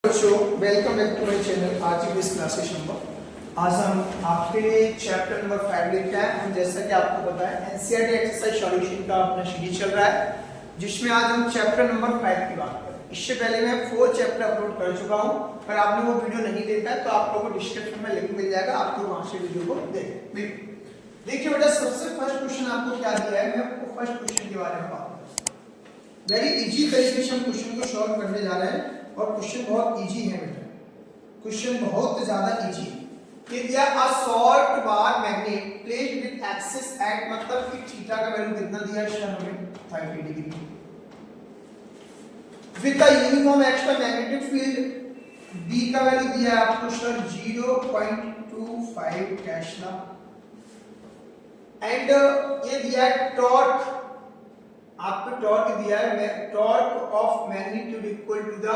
Welcome back to my channel. आज की इस क्लासेस नंबर आज हम आपके चैप्टर नंबर 5 लेते हैं। हम जैसा कि आपको पता है एनसीईआरटी एक्सरसाइज सॉल्यूशन का अपना सीरीज चल रहा है, जिसमें आज हम चैप्टर नंबर 5 की बात करें। इससे पहले मैं 4 चैप्टर अपलोड कर चुका हूं। अगर आपने वो वीडियो नहीं देखा है तो आप लोगों को डिस्क्रिप्शन में लिंक मिल जाएगा, आप लोग वहां से वीडियो को देखिए बेटा, सबसे फर्स्ट क्वेश्चन आपको क्या दिया है, मैं आपको फर्स्ट क्वेश्चन के बारे में बात करूंगा। वेरी इजी तरीके से हम क्वेश्चन को सॉल्व करने जा रहे हैं और क्वेश्चन बहुत इजी है बेटा, क्वेश्चन बहुत ज्यादा इजी है। ये दिया a short bar magnet placed with axis at, मतलब कि थीटा का वैल्यू कितना दिया है सर हमें 30 degree, with the uniform extra magnetic field B का वैल्यू दिया है आपको सर 0.25 टेस्ला एंड ये दिया है टॉर्क, आपको टॉर्क दिया है torque of magnitude equal to the,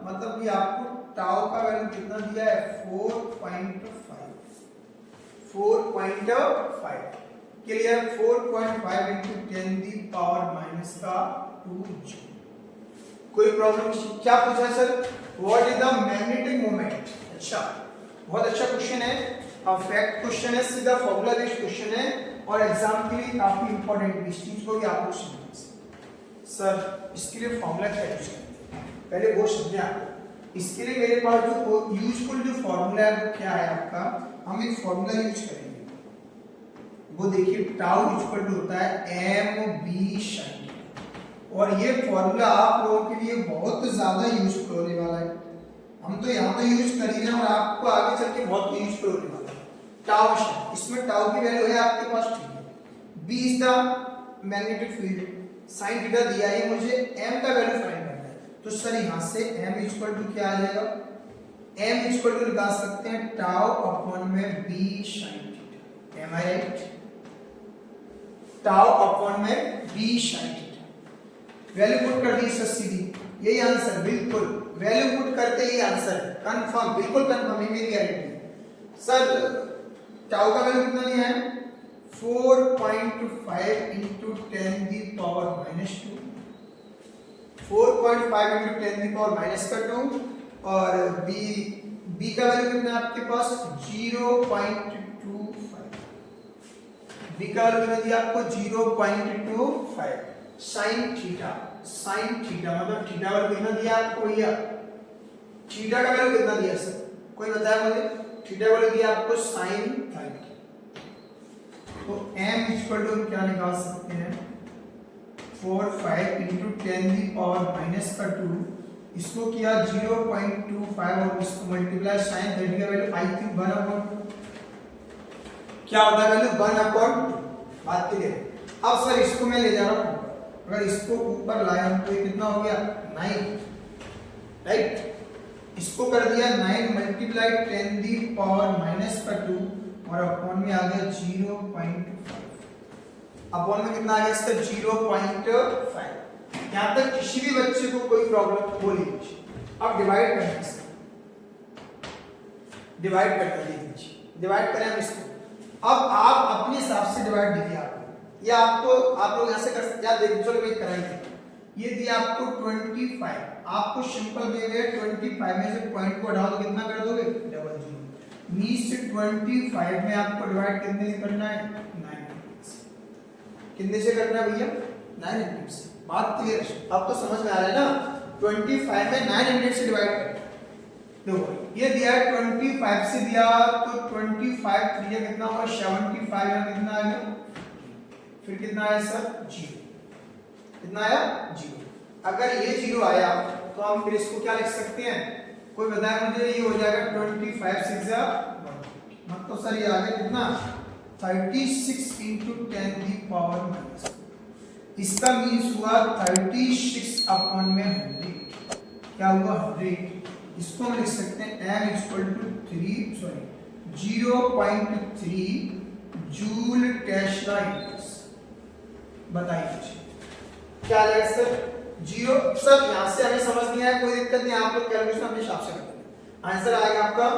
मतलब कि आपको टाउ का वैल्यू कितना दिया है 4.5 clear. 4.5 into 10 the power minus का 2 जूल। कोई प्रॉब्लम? क्या पूछा है sir, what is the magnetic moment. अच्छा, बहुत अच्छा क्वेश्चन है, फैक्ट क्वेश्चन है, सीधा फॉर्मूला बेस्ड क्वेश्चन है और एग्जाम के लिए काफी इंपॉर्टेंट इस चीज को भी आप लोग समझिए। सर इसके लिए फॉर्मूला क्या यूज करते हैं, पहले वो समझे आप। इसके लिए मेरे पास जो यूजफुल जो फॉर्मूला है वो क्या है आपका, हम एक फॉर्मूला यूज करेंगे। वो देखिए टाउ इक्वल टू होता है mb sin, और ये फॉर्मूला आप लोगों के लिए बहुत ज्यादा यूजफुल होने वाला है। हम तो यहाँ तो यूज कर ही रहे हैं और आपको आगे चल के बहुत यूजफुल होने वाला है। टाउ sin, इसमें टाउ की वैल्यू है आपके पास, ठीक है। b is the magnetic field, sin theta दिया है मुझे, m का वैल्यू फाइंड करना है। तो सर यहां से m इक्वल टू क्या आ जाएगा, m इक्वल टू निकाल सकते हैं टाउ अपॉन में b sin थीटा, एम आई राइट, टाउ अपॉन में b sin theta. Value put कर दी सर सीधी, यही आंसर, बिल्कुल वैल्यू पुट करते ही आंसर कंफर्म, बिल्कुल कंफर्म, ये मेरी गारंटी। सर टाउ का वैल्यू कितना दिया है 4.5 into 10 the power minus 2, 4.5 into 10 the power minus का 2, और b का वैल्यू कितना है आपके पास 0.25, b का वैल्यू कितना दिया आपको 0.25 sin थीटा, मतलब थीटा का वैल्यू कितना दिया आपको भैया, थीटा का वैल्यू कितना दिया सर, कोई बताया मुझे, थीटा का वैल्यू दिया आपको sin 30। तो m इक्वल टू क्या निकाल सकते हैं 4.5 into 10 दी पावर माइनस का 2, इसको किया 0.25 और इसको मल्टीप्लाई sin 30 का वैल्यू आई थिंक 1/2, क्या होता है वैल्यू 1/2, बात क्लियर। अब सर इसको मैं ले जा रहा हूं, अगर इसको ऊपर लाए हम तो ये कितना हो गया 9, राइट। इसको कर दिया 9 मल्टीप्लाई 10 दी पावर माइनस का 2 और अपॉन में आ गया 0.5, अपॉन में कितना आ गया इसका 0.5। यहां तक किसी भी बच्चे को कोई प्रॉब्लम हो लीजिए। अब डिवाइड करना है, डिवाइड करके देख लीजिए, डिवाइड करें हम इसको। अब आप अपने हिसाब से डिवाइड दीजिए, आप या आपको आप लोग ऐसे कर सकते हैं, देखो चलो मैं कराएंगे। ये दिया आपको 25, आपको सिंपल दे गए 25 में से पॉइंट को हटाओ तो कितना कर दोगे 00, मींस 25 में आपको डिवाइड कितने से करना है 900 से, कितने से करना है भैया 900 से। बात क्लियर है, अब तो समझ में आ रहा है ना, 25 में 900 से डिवाइड करना। देखो ये दिया है 25 से दिया तो 25 3 कितना होगा 75 में कितना आ गया, फिर कितना आया सर 0, कितना आया 0। अगर ये 0 आया तो हम फिर इसको क्या लिख सकते हैं, कोई बताए मुझे, ये हो जाएगा 25 6 मतलब सर ये आ गया कितना 36 into 10 दी पावर माइनस, इसका मीन्स हुआ 36 अपॉन में 100, क्या हुआ 100। इसको हम लिख सकते हैं m equal to 0.3 joule tesla inverse. बताइए क्या आ जाएगा सर 0, सर यहां से हमें समझ नहीं आया कोई दिक्कत नहीं, आप लोग कैलकुलेशन अपने हिसाब से करते हैं। आंसर आएगा आपका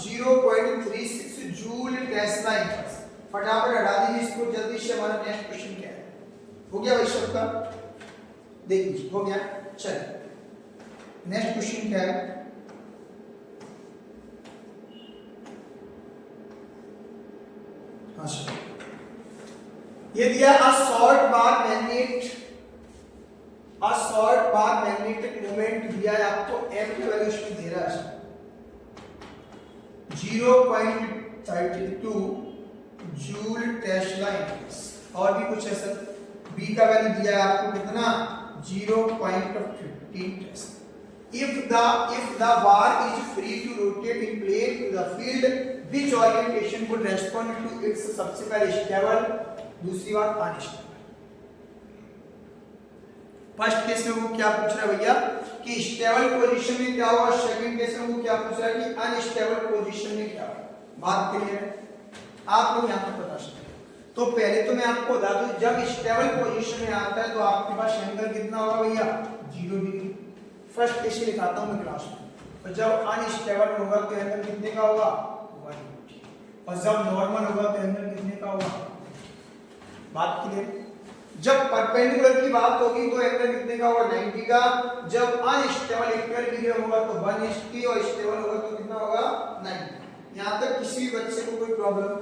0.36 जूल टेस्ला इनवर्स। फटाफट हटा दीजिए इसको जल्दी से। हमारा नेक्स्ट क्वेश्चन क्या है, हो गया भाई सबका, देख लीजिए हो गया। चलिए नेक्स्ट क्वेश्चन क्या है, ये दिया a short bar magnetic moment दिया है आपको, m की वैल्यू इसमें दे रहा है 0.32 जूल टेस्ला इंवर्स। और भी कुछ है सर, b का वैल्यू दिया है आपको कितना 0.15 Tesla. if the bar is free to rotate in plane to the field which orientation would respond to its सबसे पहले स्टेबल, दूसरी बात अनस्टेबल। फर्स्ट केस में वो क्या पूछ रहा है भैया कि स्टेबल पोजीशन में क्या होगा, सेकंड केस में वो क्या पूछ रहा है कि अनस्टेबल पोजीशन में क्या होगा। बात क्लियर है आप लोग यहाँ पर बता सकते हैं। तो पहले तो मैं आपको बता दूं, जब स्टेबल पोजीशन में आता है तो आपके पास एंगल कितना होगा भैया 0 डिग्री। फर्स्ट केस लिखाता हूं मैं क्लास में। और जब अनस्टेबल होगा तो एंगल कितने का होगा 180, और जब नॉर्मल होगा तो एंगल कितने का होगा। बात क्लियर। जब परपेंडिकुलर की बात होगी तो एंगल कितने का होगा 90 का। जब अनस्टेबल इक्विलिब्रियम होगा तो 180 और स्टेबल होगा तो कितना होगा 90। यहां तक किसी भी बच्चे को कोई प्रॉब्लम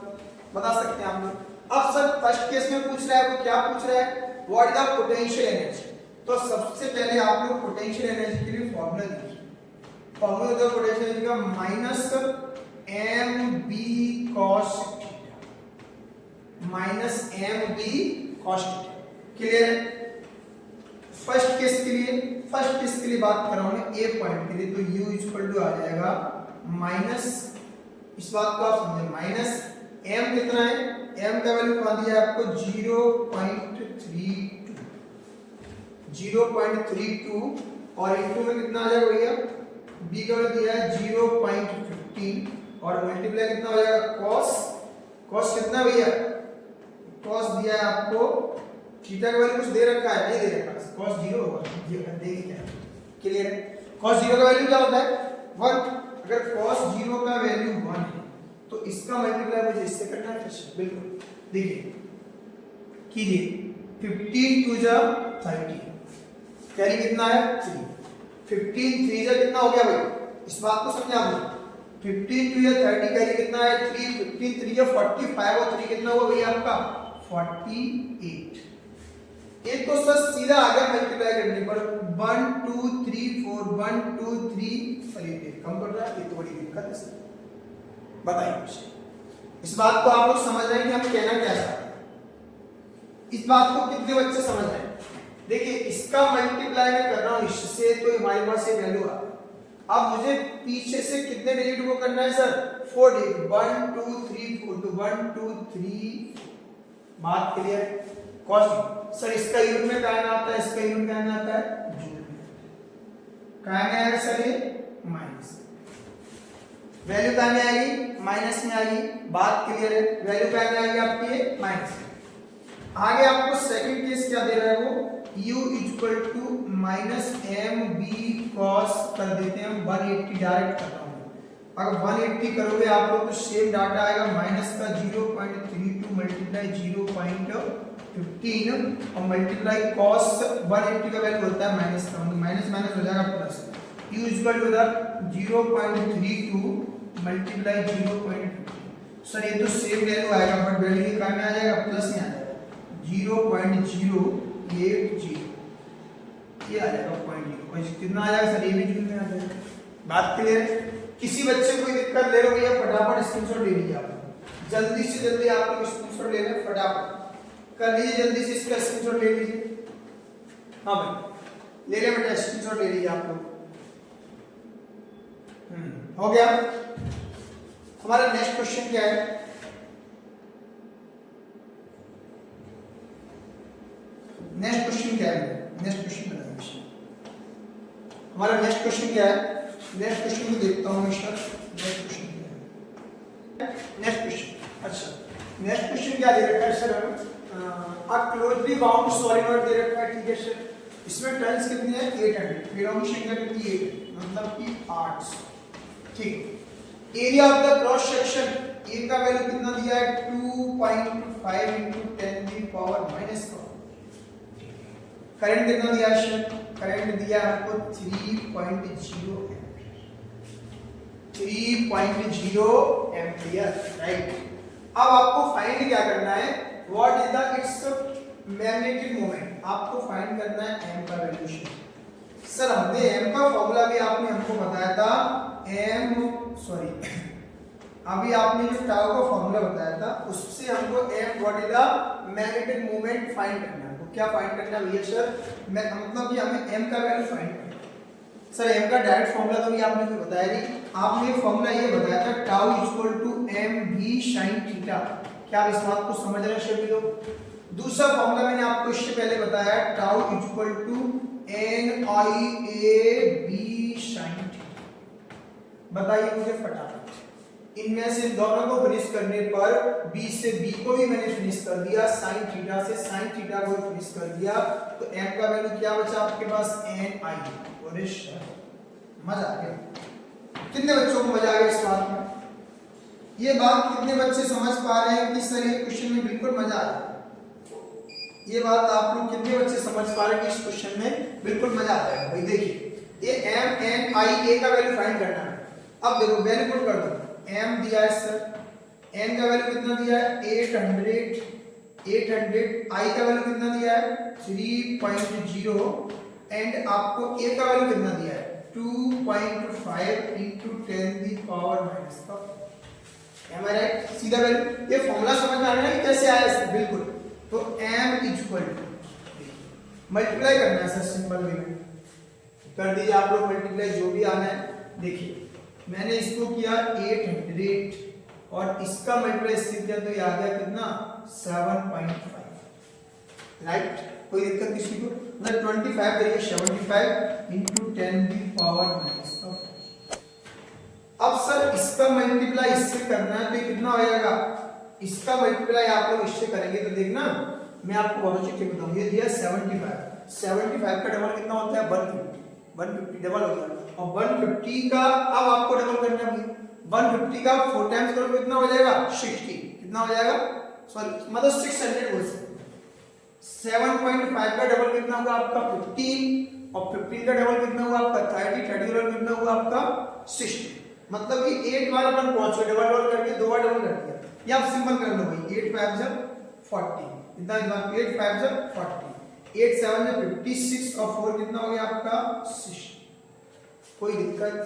बता सकते हैं आप लोग। अब सर फर्स्ट केस में पूछ रहा है, वो क्या पूछ रहा है what is the potential energy. तो सबसे पहले आप लोग पोटेंशियल एनर्जी के लिए फॉर्मूला लिखिए। फॉर्मूला होता है पोटेंशियल एनर्जी का minus mb cos theta, minus mb cos theta. Clear है। फर्स्ट केस के लिए बात कर रहा हूं मैं ए पॉइंट के लिए, तो u इक्वल टू आ जाएगा माइनस, इस बात को आप समझे, माइनस m कितना है, m का वैल्यू कौन दिया है आपको 0.32 और इनटू में कितना आ जाएगा भैया b का वैल्यू दिया है 0.15 और मल्टीप्लाई कितना हो जाएगा cos कितना भैया, cos दिया है आपको, थीटा का वैल्यू कुछ दे रखा है नहीं दे रखा, cos 0 होगा, ये देखिए क्या क्लियर है। cos 0 का वैल्यू क्या होता है 1। अगर cos 0 का वैल्यू 1 है तो इसका मल्टीप्लाई मुझे इससे करना है। बिल्कुल देखिए कीजिए 15 टू जा 30 कैरी कितना है 3, 15 3 जा कितना हो गया भाई, इस बात को समझा आपने। 15 टू जा 30 कैरी कितना है 3, 15 3 जा 45 और 3 कितना हुआ भैया आपका 48। ये तो सर सीधा आ गया मल्टीप्लाई करने पर 1 2 3 4 1 2 3 सर ये कम कर रहा है, ये तो बड़ी दिक्कत है सर। बताइए मुझे इस बात को आप लोग समझ रहे हैं कि हम कहना क्या चाहते हैं, इस बात को कितने बच्चे समझ रहे हैं। देखिए इसका मल्टीप्लाई मैं कर रहा हूं इससे, तो हमारे पास ये वैल्यू आ, अब मुझे पीछे से कितने डिजिट को करना है सर 4 डिजिट 1 2 3 4 तो 1 2 3। बात क्लियर। cos सर इसका यूनिट में क्या आता है, इसका यूनिट क्या आता है जूल में, क्या आएगा सर ये माइनस, वैल्यू क्या में आएगी माइनस में आएगी। बात क्लियर है, वैल्यू क्या में आएगी आपकी ये माइनस। आगे आपको सेकंड केस क्या दे रहा है वो u equal to minus m B cos कर देते हैं हम 180 डायरेक्ट कर रहा हूं। अगर 180 करोगे आप लोग तो सेम डाटा आएगा माइनस का 0.32 मल्टीप्लाई 0.15 और मल्टीप्लाई कॉस 180 का वैल्यू होता है माइनस का, माइनस माइनस हो जाएगा plus. u equal to 0.32 multiply 0.15 sir ये तो सेम वैल्यू आएगा बट वैल्यू क्या में आ जाएगा प्लस में आ जाएगा 0.080 ये आ जाएगा 0.0 कितना आ जाएगा सर ये भी जूल में आ जाएगा। बात क्लियर है। किसी बच्चे को कोई दिक्कत ले लो भैया फटाफट स्क्रीनशॉट ले लीजिए आप, जल्दी से जल्दी आप लोग स्क्रीनशॉट ले लें, फटाफट कर लीजिए, जल्दी से इसका स्क्रीनशॉट ले लीजिए। हाँ भाई ले ले बेटा स्क्रीनशॉट ले लीजिए आप लोग। हो गया। हमारा नेक्स्ट क्वेश्चन क्या है, नेक्स्ट क्वेश्चन क्या है, नेक्स्ट क्वेश्चन बताइए हमारा नेक्स्ट क्वेश्चन क्या है। नेक्स्ट क्वेश्चन को देखता हूं मैं सर, नेक्स्ट क्वेश्चन क्या है, नेक्स्ट क्वेश्चन अच्छा नेक्स्ट क्वेश्चन क्या दे रखा है sir, a closely bound solenoid दे रखा है, ठीक है सर। इसमें टर्न्स कितनी है 800, फ्रीडम संख्या कितनी 8 मतलब कि 800, ठीक। Area of the cross section A का वैल्यू कितना दिया है 2.5 × 10⁻⁻⁴। करंट कितना दिया है सर, करंट दिया है आपको 3.0 एम्पियर राइट। अब आपको फाइंड क्या करना है what is the its magnetic moment, आपको फाइंड करना है m का वैल्यू। सर हमने m का फॉर्मूला भी आपने हमको बताया था, अभी आपने जो टाउ का फॉर्मूला बताया था उससे हमको m what is the magnetic moment find करना है। तो क्या फाइंड करना है भैया सर, मैं मतलब कि हमें m का वैल्यू फाइंड करना है। सर m का डायरेक्ट फॉर्मूला तो भी आपने कोई बताया नहीं, आपने फॉर्मूला ये बताया था tau equal to mv sin theta. क्या आप इस बात को समझ रहे हैं सभी लोग? दूसरा फॉर्मूला मैंने आपको इससे पहले बताया tau equal to n i a b sin theta. बताइए मुझे फटाफट, इनमें से दोनों को फिनिश करने पर b से b को भी मैंने फिनिश कर दिया, sin थीटा से sin थीटा को फिनिश कर दिया, तो m का वैल्यू क्या बचा आपके पास n i। और मजा आ गया? कितने बच्चों को मजा आ गया इस बात में? ये बात कितने बच्चे समझ पा रहे हैं कि सर ये क्वेश्चन में बिल्कुल मजा आ रहा है? ये बात आप लोग कितने बच्चे समझ पा रहे हैं कि इस क्वेश्चन में बिल्कुल मजा आ जाएगा? भाई देखिए, ये m n i a का वैल्यू फाइंड करना है। अब देखो वैल्यू पुट कर दो, m दिया है सर, n का वैल्यू कितना दिया है 800, i का वैल्यू कितना दिया है 3.0 एंड आपको a का वैल्यू कितना दिया है 2.5 into 10 the power minus का। am I right? सीधा वैल्यू, ये फॉर्मूला समझ में आ रहा है कैसे आया इसमें? बिल्कुल। तो m इक्वल टू मल्टीप्लाई करना है सर, सिंपल वे में कर दीजिए आप लोग मल्टीप्लाई, जो भी आना है। देखिए मैंने इसको किया 800 और इसका मल्टीप्लाई इससे किया तो ये आ गया कितना 7.5, राइट? कोई दिक्कत किसी को? मतलब 25 करिए 75 into 10 की पावर माइनस। अब सर इसका मल्टीप्लाई इससे करना है तो ये कितना हो जाएगा? इसका मल्टीप्लाई आप लोग इससे करेंगे तो देखना मैं आपको बहुत अच्छी टिप बताऊं। ये दिया 75 का डबल कितना होता है 150 डबल होता है, और 150 का अब आपको डबल करना है। 150 का 4 टाइम्स करोगे कितना हो जाएगा 60, कितना हो जाएगा सॉरी मतलब 600 बोल सकते। 7.5 का डबल कितना होगा आपका 15, और 15 का डबल कितना हुआ आपका 30 का डबल कितना हुआ आपका 60। मतलब कि 8 बार अपन पहुंच गए, डबल करके 2 बार डबल कर दिया। ये आप सिंपल कर लो भाई, 8 5 जब 40, इतना 8 5 जब 40, 8 7 जब 56 और 4 कितना हो गया आपका 60। कोई दिक्कत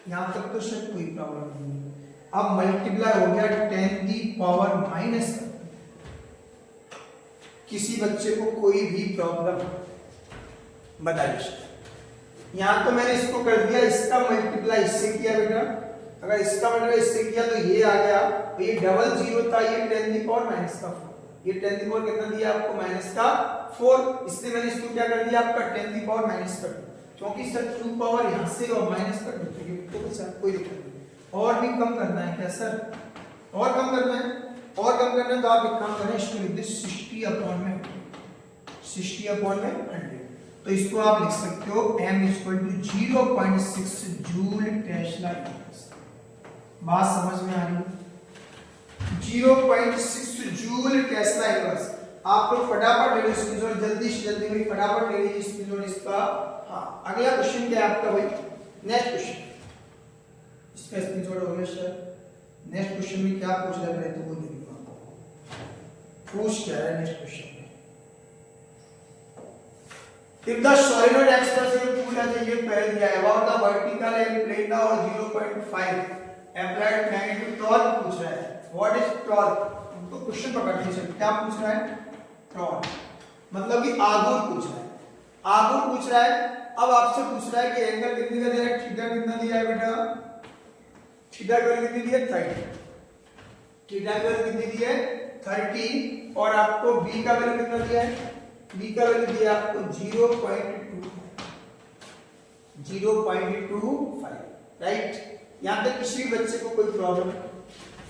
यहां तक? तो शायद कोई प्रॉब्लम नहीं है। अब मल्टीप्लाई हो गया 10 की पावर माइनस। किसी बच्चे को कोई भी प्रॉब्लम बताइए? यहां तो मैंने इसको कर दिया, इसका मल्टीप्लाई इससे किया बेटा, अगर इसका मल्टीप्लाई इससे किया तो ये आ गया, तो ये डबल जीरो था, ये 10 की पावर माइनस का 4, ये 10 की पावर कितना दिया आपको माइनस का 4, इसलिए मैंने इसको क्या कर दिया आपका 10 की पावर माइनस कर दिया, क्योंकि सर 2 पावर यहां से और माइनस कर देते हैं तो सर कोई दिक्कत नहीं। और भी कम करना है क्या सर? और कम करना है, और कम करना है तो आप एक काम करें, इसको लिख दे 60 अपॉन में 100। तो इसको आप लिख सकते हो m equal to 0.6 joule tesla inverse. बात समझ में आ रही है? 0.6 जूल टेस्ला इनवर्स। आप लोग फटाफट ले लो स्क्रीनशॉट, जल्दी से जल्दी भाई फटाफट ले लीजिए स्क्रीनशॉट इसका। हाँ अगला क्वेश्चन क्या है आपका भाई? नेक्स्ट क्वेश्चन, इसका स्क्रीनशॉट हो गया सर। नेक्स्ट क्वेश्चन में क्या पूछ रहा है तो वो देखिए आपको पूछ क्या है next question. If the solenoid express in pool has a pair दिया है, about the vertical and planar और 0.5 applied magnetic torque पूछ रहा है। What is torque? तो क्वेश्चन पकड़ लीजिए, क्या पूछ रहा है? torque मतलब कि आघूर्ण पूछ रहा है, आघूर्ण पूछ रहा है। अब आपसे पूछ रहा है कि एंगल कितने का दिया है, थीटा कितना दिया है बेटा? थीटा की वैल्यू कितनी दी है 30, थीटा की वैल्यू कितनी दी है 30, और आपको b का वैल्यू कितना दिया है? b का वैल्यू दिया आपको 0.25, राइट? यहां तक किसी भी बच्चे को कोई प्रॉब्लम?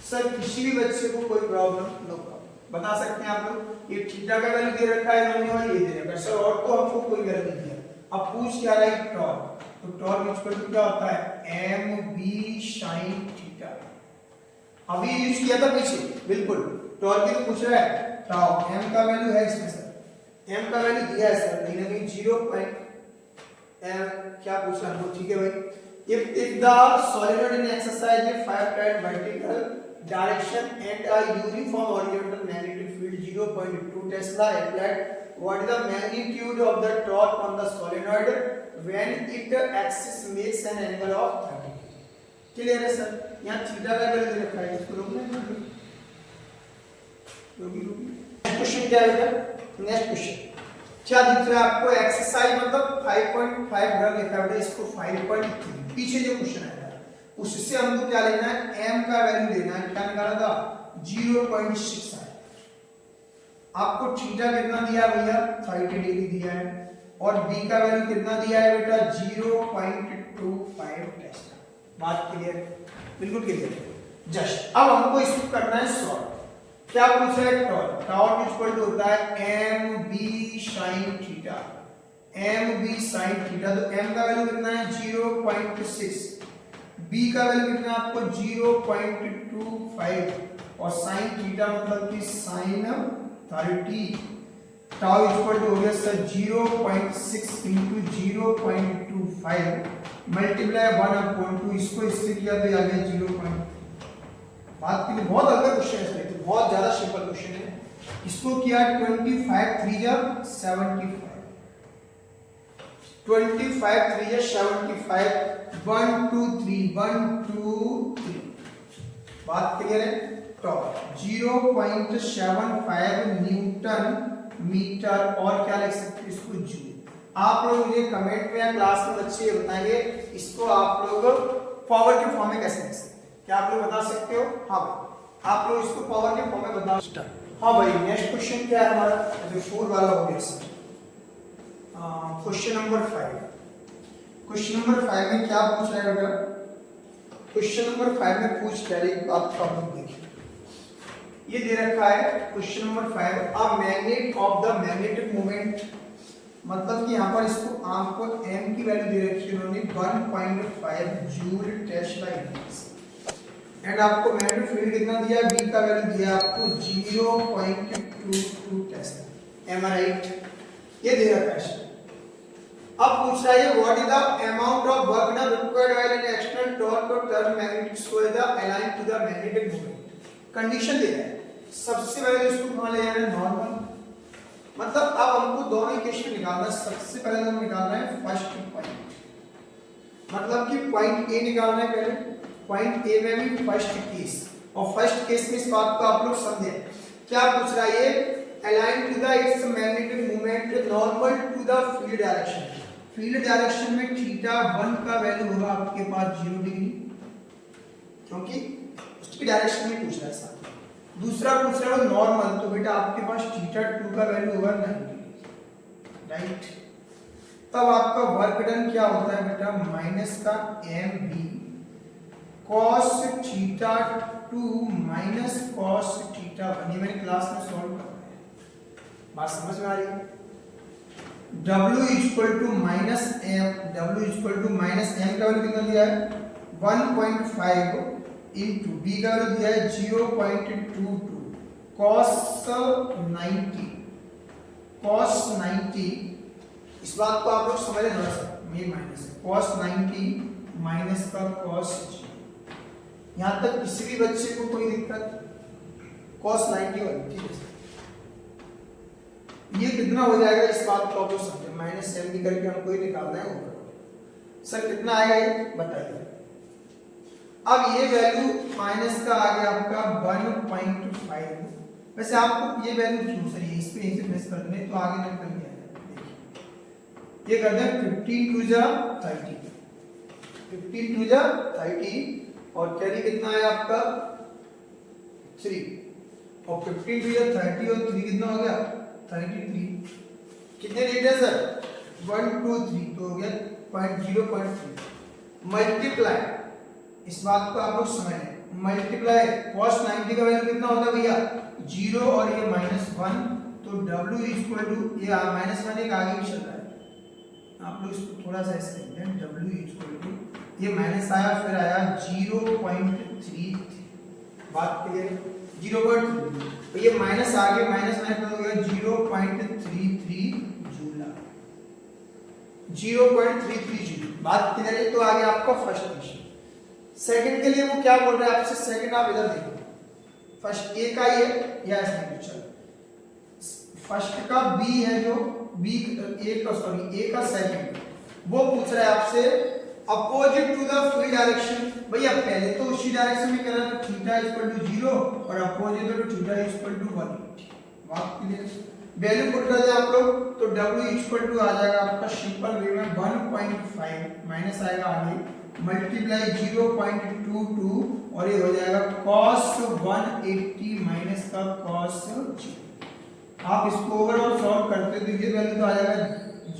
सर किसी भी बच्चे को कोई प्रॉब्लम? नो प्रॉब्लम, बता सकते हैं आप लोग। ये थीटा का वैल्यू दे रखा है इन्होंने और ये दे रखा है सर, और तो हमको कोई वैल्यू नहीं दिया। अब पूछ क्या रहा है? टॉर्क। तो टॉर्क इक्वल टू क्या होता है? mb sin theta. अभी यूज किया था पीछे, बिल्कुल टॉर्क की तो पूछ रहा है टाउ, m का वैल्यू है इसमें सर, m का वैल्यू दिया है सर, लेकिन अभी 0. क्या पूछ रहा है? ठीक है भाई। if the solenoid in exercise is 5 times vertical direction and a uniform horizontal magnetic field field 0.2 Tesla applied. What is the magnitude of the torque on the solenoid when its axis makes an angle of 30? Clear है sir? यहाँ theta का value दे रखा है, इसको रोकना है। Next question क्या है बेटा? नेक्स्ट क्वेश्चन क्या दिख रहा है आपको? एक्सरसाइज मतलब 5.5 ड्रग लिखा है, इसको 5.3 पीछे जो क्वेश्चन आया उससे हमको क्या लेना है? m का वैल्यू लेना है। क्या निकाला था? 0.6 है। आपको थीटा कितना दिया भैया? 30 डिग्री दिया है, और b का वैल्यू कितना दिया है बेटा? 0.25 टेस्ला। बात क्लियर? बिल्कुल क्लियर। जस्ट अब हमको इसको करना है सॉल्व। क्या पूछ रहा है? टॉर्क। टॉर्क इक्वल टू होता है mb sin theta. mb sin theta, तो m का वैल्यू कितना है? 0.6, b का वैल्यू कितना आपको? 0.25, और sin थीटा मतलब कि sin 30। टाउ इक्वल टू हो गया सर 0.6 इंटू 0.25 मल्टीप्लाई 1/2, इसको इससे किया तो आ गया 0. बात के लिए बहुत अलग क्वेश्चन है, तो बहुत ज्यादा सिंपल क्वेश्चन है। इसको किया 25 3 जा 75, 25 3 जा 75, 1 2 3 1 2 3। बात क्लियर है? टॉर्क 0.75 न्यूटन मीटर, और क्या लिख सकते हैं इसको? जूल। आप लोग मुझे कमेंट में या क्लास में बच्चे ये बताएंगे इसको आप लोग पावर के फॉर्म में कैसे लिख सकते हैं? क्या आप लोग बता सकते हो? हाँ भाई, आप लोग इसको पावर के फॉर्म में बता सकते हैं। हाँ भाई, नेक्स्ट क्वेश्चन क्या है हमारा? जो 4 वाला हो गया sir, question number 5। Question number 5 में क्या पूछ रहा है बेटा? क्वेश्चन नंबर 5 में पूछ रहा है, एक बात को आप लोग देखिए, ये दे रखा है question number 5, a magnet of the magnetic moment, मतलब कि यहाँ पर इसको आपको m की वैल्यू दे रखी है उन्होंने 1.5 जूल टेस्ला इनवर्स, एंड आपको मैग्नेटिक फील्ड कितना दिया? b का वैल्यू दिया आपको 0.22 टेस्ला। एम आई राइट? ये दे रखा है। अब पूछ रहा है what is the amount of work done required while an external torque और turn magnetic square the align to the magnetic moment. Condition दे रहा है, सबसे पहले इसको कहां ले जाना है? नॉर्मल। मतलब अब हमको दोनों इक्वेशन निकालना है। सबसे पहले हम निकालना है फर्स्ट पॉइंट, मतलब कि पॉइंट ए निकालना है पहले। पॉइंट ए में भी फर्स्ट केस, और फर्स्ट केस में इस बात को आप लोग समझे। क्या पूछ रहा है? ये align to the its magnetic moment normal to the field direction. Field direction में थीटा 1 का वैल्यू होगा आपके पास 0 डिग्री, क्योंकि उसकी डायरेक्शन में पूछ रहा है साथ। दूसरा पूछ रहा है नॉर्मल, तो बेटा आपके पास थीटा 2 का वैल्यू होगा 90, राइट? तब आपका वर्क डन क्या होता है बेटा? माइनस का mb cos theta 2 minus cos theta 1। ये मैंने क्लास में सॉल्व किया है, बात समझ में आ रही है? w equal to minus m, w equal to minus m का वैल्यू कितना दिया है? 1.5 इंटू b का वैल्यू दिया है 0.22 cos 90, cos 90। इस बात को आप लोग समझ लेना सर, ये माइनस है cos 90 माइनस का cos 0। यहाँ तक किसी भी बच्चे को कोई दिक्कत? cos 90 वाली, ठीक है सर। ये कितना हो जाएगा इस बात को आप लोग समझे, माइनस m भी करके हमको ये निकालना है ऊपर। सर कितना आएगा ये बताइए। अब ये वैल्यू माइनस का आ गया आपका 1.5। वैसे आपको ये वैल्यू क्यों सर, इस पे इसे प्रेस कर दें तो आगे निकल गया। देखिए ये कर दें 15 2 जा 30, 15 2 जा 30, और कैरी कितना है आपका 3, और 15 2 जा 30 और 3 कितना हो गया 33। कितने डिजिट है सर? 1 2 3, तो हो गया 0.3 मल्टीप्लाई, इस बात को आप लोग समझें, मल्टीप्लाई cos 90 का वैल्यू कितना होता है भैया 0, और ये -1, तो w इक्वल टू ये -1 एक आगे भी चल रहा है, आप लोग इसको थोड़ा सा ऐसे लिख दें, w इक्वल टू ये माइनस आया फिर आया 0.3। बात क्लियर? 0.3, तो ये माइनस आगे माइनस माइनस हो गया 0.33 जूल, 0.33 जूल। बात क्लियर है? तो आगे आपका फर्स्ट क्वेश्चन। सेकंड के लिए वो क्या बोल रहा है आपसे? सेकंड आप इधर देखो, फर्स्ट ए का ये या इसमें चलो फर्स्ट का बी है जो बी ए का सेकंड वो पूछ रहा है आपसे opposite to the field direction. भैया पहले तो उसी डायरेक्शन में करा तो थीटा इक्वल टू 0 और अपोजिट तो थीटा इक्वल टू 180। बात क्लियर? वैल्यू पुट कर दे आप लोग तो w इक्वल टू आ जाएगा आपका सिंपल वे में 1.5 माइनस आएगा आगे मल्टीप्लाई 0.22 और ये हो जाएगा cos 180 माइनस का cos 0। आप इसको ओवरऑल सॉल्व करते तो ये वैल्यू तो आ जाएगा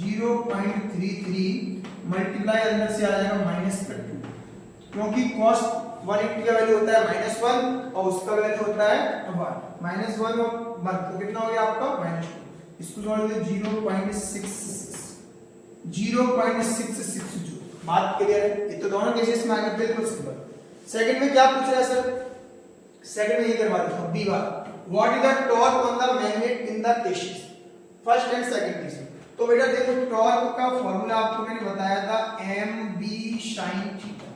0.33 मल्टीप्लाई अंदर से आ जाएगा माइनस का 2 क्योंकि cos 180 का वैल्यू होता है -1 और उसका वैल्यू होता है 1 -1 और 1 तो कितना हो गया आपका -2। इसको जोड़ दो 0.66 जो बात क्लियर है? ये तो दोनों केसेस में आगे बिल्कुल सिंपल। सेकंड में क्या पूछ रहा है सर? सेकंड में ये करवा देता हूं बी बार what is the torque on the magnet in the cases first and second case. तो बेटा देखो टॉर्क का फार्मूला आपको मैंने बताया था mb sin थीटा।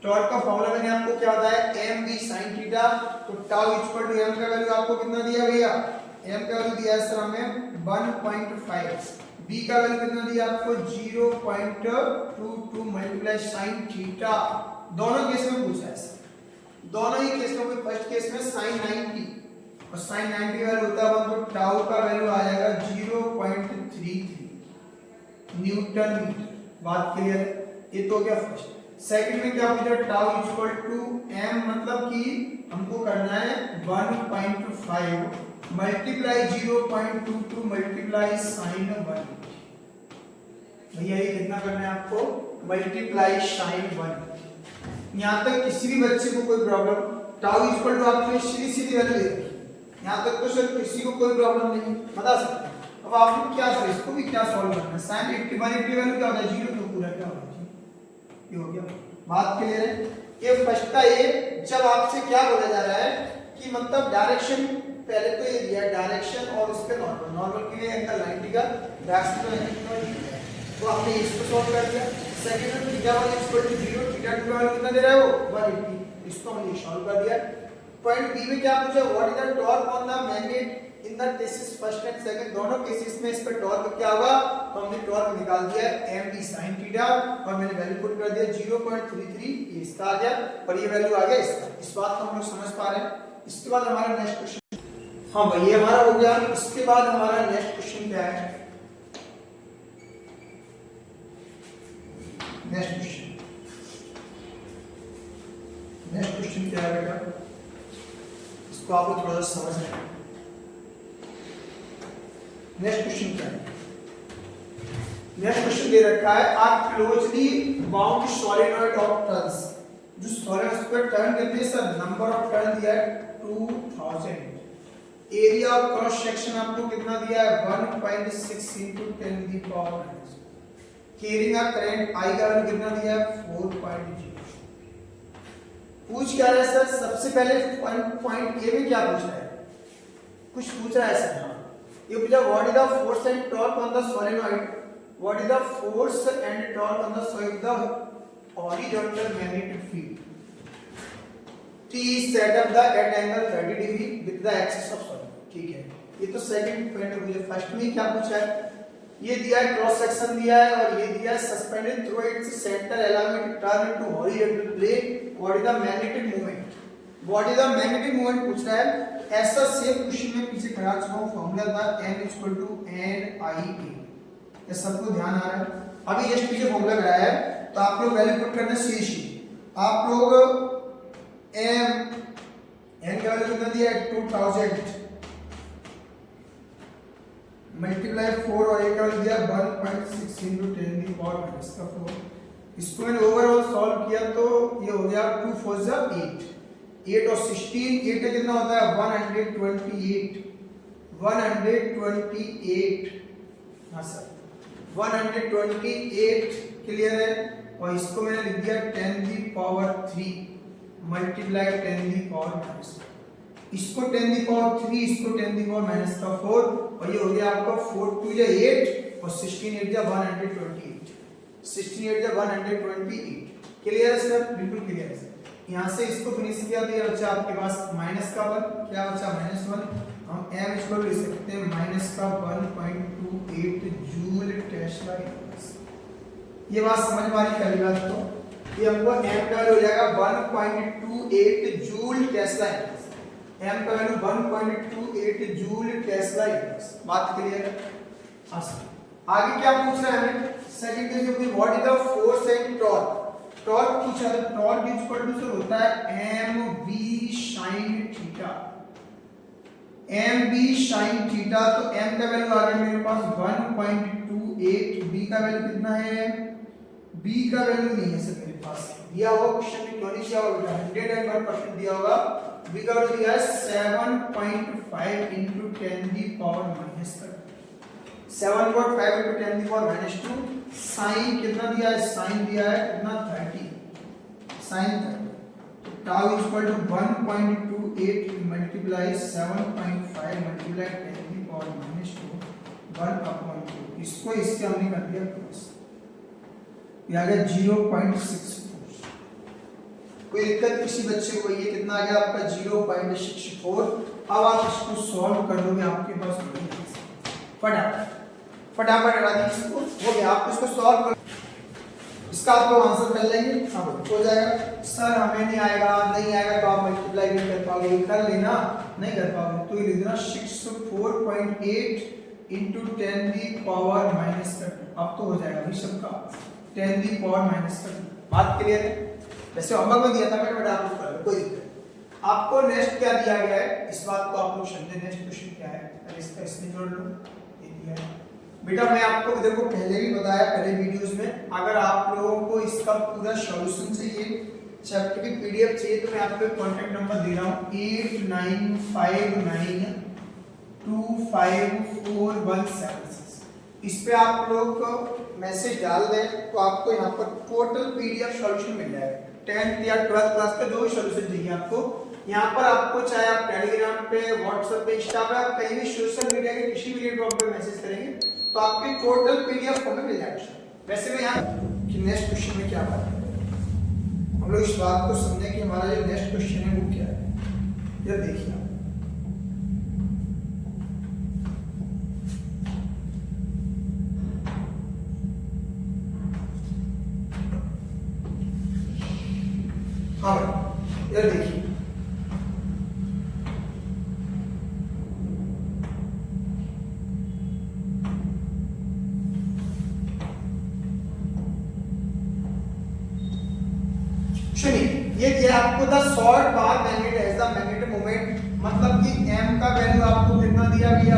टॉर्क का फार्मूला मैंने आपको क्या बताया mb sin थीटा। तो टाउ इक्वल टू m का वैल्यू आपको कितना दिया भैया? m का वैल्यू दिया है सर हमें 1.5 b का वैल्यू कितना दिया आपको 0.22 मल्टीप्लाई sin थीटा। दोनों केस में पूछा है सर, दोनों ही केस में। फर्स्ट केस में sin 90 और sin 90 वैल्यू होता है 1 तो टाउ का वैल्यू आ जाएगा 0.33 न्यूटन मीटर। बात क्लियर है? ये तो हो गया फर्स्ट। सेकंड में क्या पूछा? टाउ इक्वल टू m मतलब कि हमको करना है 1.5 मल्टीप्लाई 0.22 मल्टीप्लाई sin 1। भैया ये कितना करना है आपको? Multiply sin 1। यहाँ तक किसी भी बच्चे को कोई प्रॉब्लम? टाउ इक्वल टू आपने सीधी वैल्यू दे रखी, यहाँ तक तो सर किसी को कोई प्रॉब्लम नहीं, बता सकते। अब आपको क्या सर इसको भी क्या सॉल्व करना है? sin 180 वैल्यू क्या होता है? 0 तो पूरा क्या होगा जी? ये हो गया। बात क्लियर है? ये फर्स्ट का ये जब आपसे क्या बोला जा रहा है कि मतलब डायरेक्शन पहले तो ये दिया डायरेक्शन और उसके नॉर्मल के लिए एंगल 90 का डायरेक्शन तो 90 है तो आपने इसको सॉल्व कर दिया। सेकंड में theta 1 equal to 0 theta 2 value कितना दे रहा है वो 180, इसको हमने सॉल्व कर दिया। पॉइंट बी में क्या पूछा? What is the torque on the magnet in the cases first and second. दोनों केसेस में इस पे टॉर्क क्या होगा? तो हमने टॉर्क निकाल दिया mb sin थीटा और मैंने वैल्यू पुट कर दिया 0.33 ये इसका आ गया और ये वैल्यू आ गया इसका। इस बात को हम लोग समझ पा रहे हैं। इसके बाद हमारा नेक्स्ट क्वेश्चन, हां भाई ये हमारा हो गया। इसके बाद हमारा नेक्स्ट क्वेश्चन क्या है? नेक्स्ट क्वेश्चन क्या है बेटा? इसको आप लोग थोड़ा सा समझ लें। नेक्स्ट क्वेश्चन क्या है? नेक्स्ट क्वेश्चन दे रखा है are closely bound solenoid of turns. जो सॉलिनॉइड पर टर्न करते हैं सर नंबर ऑफ टर्न दिया है 2000। एरिया ऑफ क्रॉस सेक्शन आपको कितना दिया है? 1.6 into 10 the power minus। Carrying a current I का वैल्यू कितना दिया है? 4.0। पूछ क्या रहा है सर? सबसे पहले पॉइंट ए में क्या पूछ रहा है? कुछ पूछ रहा है सर। ये पूछा what is the force and torque on the solenoid, what is the force and torque on the solenoid the horizontal magnetic field T set up the at angle 30 degree with the axis of solenoid। ठीक है, ये तो second point है। मुझे first में क्या पूछा है? ये दिया है क्रॉस सेक्शन दिया है और ये दिया है suspended through its centre along it turn to horizontal plane. What is the magnetic moment, what is the magnetic moment पूछ रहा है। ऐसा सेम क्वेश्चन में पीछे करा चुका हूं, फार्मूला था m = n ये सबको ध्यान आ रहा है? अभी जस्ट पीछे फार्मूला कराया है तो आप लोग वैल्यू पुट करना सीधी। आप लोग m n का वैल्यू कितना दिया है? 2000 मल्टीप्लाई 4 और एक का वैल्यू दिया 1.6 into 10 the power minus 4। इसको मैंने ओवरऑल सॉल्व किया तो ये हो गया 2 4 8 8 और 16 8 का कितना होता है? 128 हाँ सर 128 क्लियर है। और इसको मैंने लिख दिया 10 the power 3 multiply 10 the power minus, इसको 10 the power 3 इसको 10 the power minus का 4 और ये हो गया आपका 4 2 या 8 और 16 8 या 128 16 8 या 128। क्लियर है सर? बिल्कुल क्लियर है सर। यहाँ से इसको फिनिश किया तो ये बच्चा आपके पास माइनस का 1 क्या बचा? -1 हम m इक्वल ले सकते हैं माइनस का 1.28 जूल टेस्ला इनवर्स। ये बात समझ में आ रही पहली बात तो ये हमको m का वैल्यू हो जाएगा 1.28 जूल टेस्ला इनवर्स। m का वैल्यू 1.28 जूल टेस्ला इनवर्स। बात क्लियर है? हाँ सर। आगे क्या पूछ रहा है हमें? Second question, what is the force and torque. Torque पूछा है, टॉर्क इक्वल टू सर होता है mv sin theta. mv sin theta, तो m का वैल्यू आ गया मेरे पास 1.28, b का वैल्यू कितना है? b का वैल्यू नहीं है सर मेरे पास, दिया हुआ क्वेश्चन में क्यों नहीं दिया होगा, 101% दिया होगा। b का वैल्यू दिया है 7.5 into 10 the power minus 7.5 into 10 the power minus 2। Sine कितना दिया है? साइन दिया है कितना? 30, sine 30। Tau equal to 1.28 multiply 7.5 multiply 10 की पावर माइनस 2 1/2। इसको इससे हमने कर दिया प्लस, ये आ गया 0.64। कोई दिक्कत किसी बच्चे को? ये कितना आ गया आपका 0.64। अब आप इसको सॉल्व कर दोगे, आपके पास फटाफट फटाफट हटा दी इसको, हो गया। आप इसको सॉल्व कर, इसका आपको आंसर कर लेंगे, हाँ हो जाएगा। सर हमें नहीं आएगा, नहीं आएगा तो आप मल्टीप्लाई नहीं कर पाओगे, कर लेना, नहीं कर पाओगे तो ये लिख देना 64.8 into 10 the power minus 30। अब तो हो जाएगा अभी सबका 10 the power minus 30। बात क्लियर है? वैसे होमवर्क में दिया था मैंने, बट आप लोग कर लो, कोई दिक्कत। आपको नेक्स्ट क्या दिया गया है इस बात को आप लोग समझे। नेक्स्ट क्वेश्चन क्या है, पहले इसका इसमें जोड़ लो। ये दिया है बेटा, मैं आपको देखो पहले भी बताया पहले वीडियोस में, अगर आप लोगों को इसका पूरा सॉल्यूशन चाहिए, चैप्टर की पीडीएफ चाहिए, तो मैं आपको एक कांटेक्ट नंबर दे रहा हूं 8959254176। इस पे आप लोग मैसेज डाल दें तो आपको यहाँ पर टोटल पीडीएफ सॉल्यूशन मिल जाएगा। 10th या 12th क्लास का जो भी सॉल्यूशन चाहिए आपको, यहाँ पर आपको चाहे आप टेलीग्राम पे, व्हाट्सएप पे, इंस्टा पे, आप कहीं भी सोशल मीडिया के किसी भी प्लेटफॉर्म पे मैसेज करेंगे तो आपके टोटल पीडीएफ हमें मिल जाएगा। वैसे में यहाँ कि नेक्स्ट क्वेश्चन में क्या बात है, हम लोग इस बात को समझें कि हमारा जो नेक्स्ट क्वेश्चन है वो क्या है। ये देखिए हाँ ये देखिए ये दिया आपको the short bar magnet has the magnetic moment, मतलब कि m का वैल्यू आपको कितना दिया गया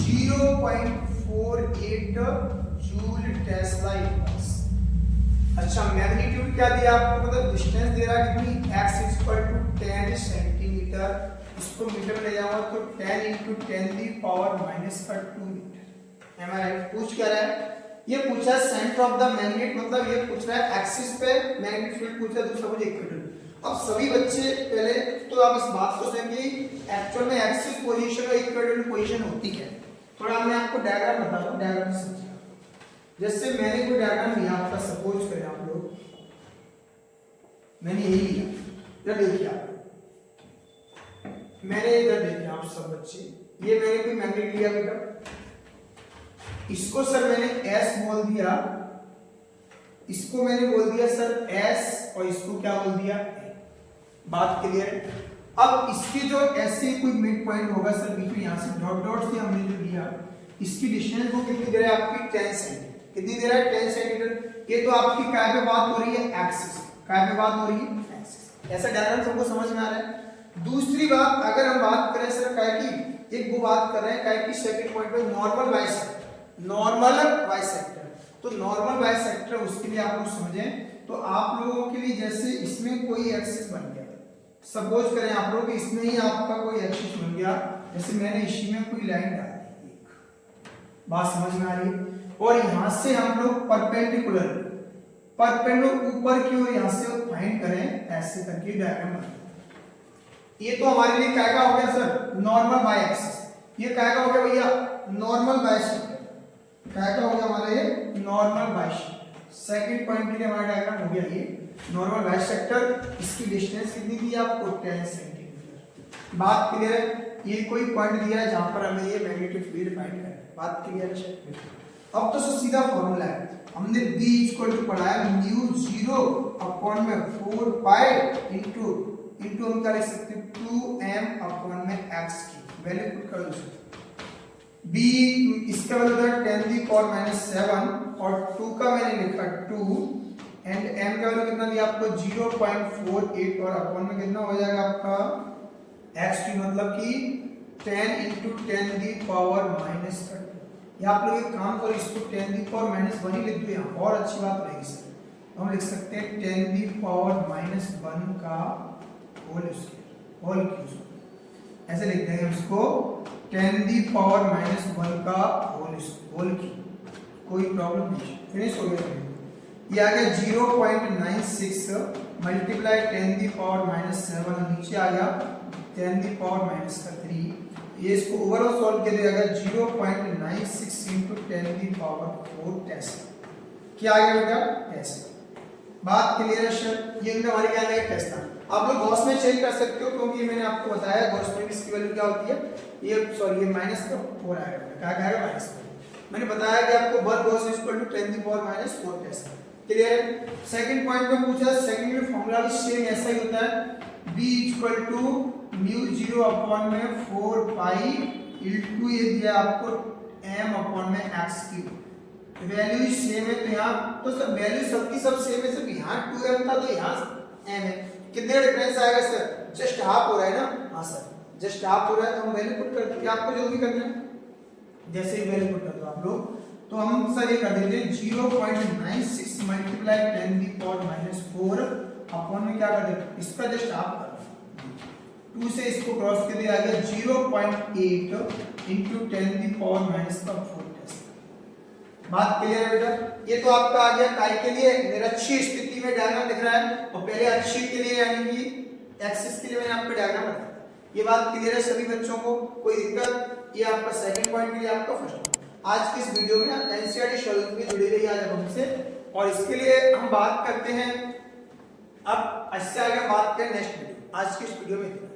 0.48 जूल टेस्ला इनवर्स। अच्छा मैग्नीट्यूड क्या दिया आपको, मतलब डिस्टेंस दे रहा है कितनी x 10 सेंटीमीटर, इसको मीटर में ले जाऊंगा तो 10 × 10 की पावर -2 मीटर। एम आई राइट? पूछ क्या रहा है, ये पूछा है सेंटर ऑफ द मैग्नेट, मतलब ये पूछ रहा है एक्सिस पे मैग्नेटिक फील्ड पूछा, दूसरा मुझे इक्वेटर। अब सभी बच्चे पहले तो आप इस बात को समझिए एक्चुअल में एक्सिस पोजीशन और इक्वेटर पोजीशन होती है। थोड़ा मैं आपको डायग्राम बताता हूं, डायग्राम समझिए। जैसे मैंने कोई डायग्राम लिया आपका, सपोज करें आप लोग, मैंने यही लिया, इधर देखिए आप, मैंने इधर देखिए आप सब बच्चे, ये मैंने कोई मैग्नेट लिया बेटा, इसको सर मैंने S बोल दिया, इसको मैंने बोल दिया सर S, और इसको क्या बोल दिया A। बात क्लियर है? अब इसकी जो ऐसे कोई मिड पॉइंट होगा सर बीच में, यहां से डॉट डॉट से हमने जो दिया, इसकी डिस्टेंस वो कितनी दे रहा है आपकी 10 सेंटीमीटर। कितनी दे रहा है 10 सेंटीमीटर। ये तो आपकी काय पे बात हो रही है एक्सिस, काय पे बात हो रही है एक्सिस। ऐसा डायग्राम सबको समझ में आ रहा है। दूसरी बात अगर हम बात करें सर काय की, एक वो बात कर रहे हैं काय की सेकंड पॉइंट पे नॉर्मल बाइसेक्टर, नॉर्मल बाइसेक्टर, तो नॉर्मल बाइसेक्टर उसके लिए आप लोग समझें तो आप लोगों के लिए जैसे इसमें कोई एक्सिस बन गया, सपोज करें आप लोग इसमें ही आपका कोई एक्सिस बन गया, जैसे मैंने इसी में कोई लाइन डाल दी, बात समझ में आ रही है, और यहां से हम लोग परपेंडिकुलर ऊपर की ओर यहां से फाइंड करें, ऐसे करके डायग्राम बना। ये तो हमारे लिए क्या का हो गया सर, नॉर्मल बाय एक्सिस। ये क्या का हो गया भैया, नॉर्मल बाइसेक्टर। क्या का हो गया हमारा ये नॉर्मल बाइसेक्टर। सेकंड पॉइंट के लिए हमारा डायग्राम हो गया ये नॉर्मल बाइसेक्टर। इसकी डिस्टेंस कितनी दी आपको 10 सेंटीमीटर। बात क्लियर है? ये कोई पॉइंट दिया है जहां पर हमें ये मैग्नेटिक फील्ड फाइंड करना है। बात क्लियर है? अब तो सीधा फॉर्मूला है, हमने B इक्वल टू पढ़ा है म्यू 0 अपॉन में 4 पाई इनटू हम क्या लिख सकते हैं 2m अपॉन में x की वैल्यू पुट कर दो। B इसका वैल्यू था 10 दी पावर -7 और 2 का मैंने लिखा 2 एंड m का वैल्यू कितना दिया आपको 0.48 और अपॉन में कितना हो जाएगा आपका x की मतलब कि 10 into 10 दी पावर -2। या आप लोग एक काम करो, इसको 10 दी पावर -1 ही लिख दो यहाँ, और अच्छी बात रहेगी सर। हम लिख सकते हैं 10 दी पावर -1 का होल क्यूब, ऐसे लिख देंगे हम इसको 10 दी पावर -1 का होल क्यूब। कोई प्रॉब्लम नहीं, फिनिश हो गया। ये आ गया 0.96 मल्टीप्लाई 10 दी पावर -7 नीचे आ गया 10 दी पावर -3। ये इसको ओवरऑल सॉल्व किया जाएगा 0.96 into 10 दी पावर 4 टेस्ला। क्या आ गया बेटा? टेस्ला। बात क्लियर है सर? ये हमारे क्या आएगा टेस्ला। आप लोग गॉस में चेक कर सकते हो क्योंकि मैंने आपको बताया गॉस में इसकी वैल्यू क्या होती है, ये सॉरी ये -4 आएगा। क्या आएगा? -4। मैंने बताया कि आपको 1 gauss equal to 10 the power -4 tesla. Clear है? सेकंड पॉइंट में पूछा, सेकंड में फार्मूला भी सेम ऐसा ही होता है, B equal to mu 0 upon में 4 पाई इनटू ये दिया आपको m अपॉन में x की वैल्यू सेम है। तो यहाँ तो सब वैल्यू सबकी सब सेम है, सिर्फ यहाँ 2m था तो यहाँ m है। कितने डिफरेंस आएगा सर? जस्ट हाफ हो रहा है ना? हाँ सर, जस्ट हाफ हो रहा है तो हम वैल्यू पुट कर देंगे। आपको जो भी करना है जैसे ही वैल्यू पुट कर दो आप लोग, तो हम सर ये कर देते हैं 0.96 मल्टीप्लाई 10 दी पावर -4 अपॉन में क्या कर देते, इसका जस्ट हाफ कर 2 से इसको क्रॉस कर दिया गया 0.8 into 10 दी पावर -4 टेस्ला। बात क्लियर है बेटा? ये तो आपका आ गया काय के लिए निरक्षीय स्थिति में डायग्राम दिख रहा है, और पहले अक्षीय के लिए यानी कि एक्सिस के लिए मैंने आपको डायग्राम बताया। ये बात क्लियर है सभी बच्चों को? कोई दिक्कत? ये आपका सेकंड पॉइंट के लिए आपका फर्स्ट। आज की इस वीडियो में एनसीईआरटी सॉल्यूशन में जुड़ी रही आज हमसे, और इसके लिए हम बात करते हैं अब इससे आगे बात करें नेक्स्ट वीडियो। आज की इस वीडियो में